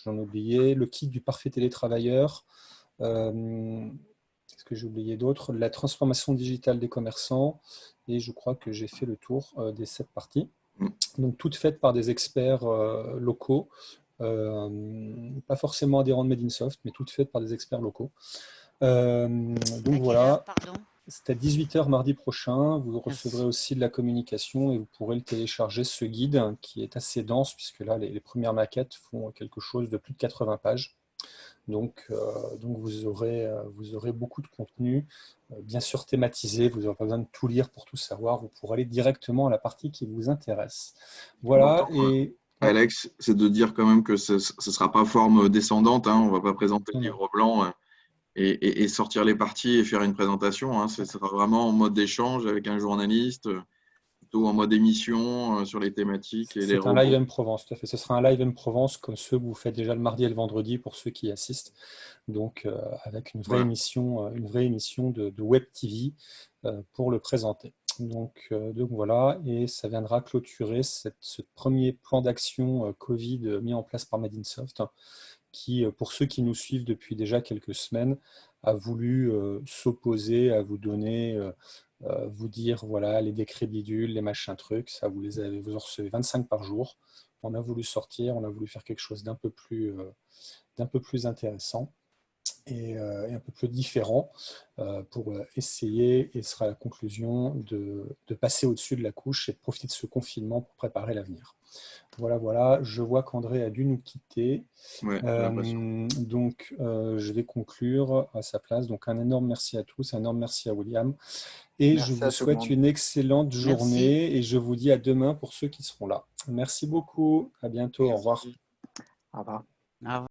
ai oublié, le kit du parfait télétravailleur, qu'est-ce que j'ai oublié d'autre? La transformation digitale des commerçants, et je crois que j'ai fait le tour des 7 parties. Donc toutes faites par des experts locaux, pas forcément adhérents de Made in Soft, mais toutes faites par des experts locaux. Donc voilà, c'est à 18h mardi prochain. Vous recevrez aussi de la communication et vous pourrez le télécharger, ce guide qui est assez dense, puisque là les premières maquettes font quelque chose de plus de 80 pages. Donc vous aurez beaucoup de contenu, bien sûr thématisé, vous n'aurez pas besoin de tout lire pour tout savoir, vous pourrez aller directement à la partie qui vous intéresse. Voilà. Et Alex, c'est de dire quand même que ce ne sera pas forme descendante, hein, on ne va pas présenter le livre blanc et sortir les parties et faire une présentation, hein, ce sera vraiment en mode d'échange avec un journaliste, plutôt en mode émission sur les thématiques. C'est un live M-Provence, tout à fait. Ce sera un live M-Provence comme ceux que vous faites déjà le mardi et le vendredi pour ceux qui assistent. Donc, avec une vraie émission de Web TV pour le présenter. Donc voilà, et ça viendra clôturer ce premier plan d'action Covid mis en place par Made in Soft, qui, pour ceux qui nous suivent depuis déjà quelques semaines, a voulu s'opposer à vous donner... vous dire, voilà, les décrets bidules, les machins trucs, ça vous en recevez 25 par jour. On a voulu sortir, on a voulu faire quelque chose d'un peu plus intéressant et un peu plus différent pour essayer, et ce sera la conclusion, de passer au-dessus de la couche et de profiter de ce confinement pour préparer l'avenir. Voilà, je vois qu'André a dû nous quitter. Donc, je vais conclure à sa place. Donc, un énorme merci à tous, un énorme merci à William. Et merci, je vous souhaite une excellente journée et je vous dis à demain pour ceux qui seront là. Merci beaucoup, à bientôt, au revoir. Au revoir.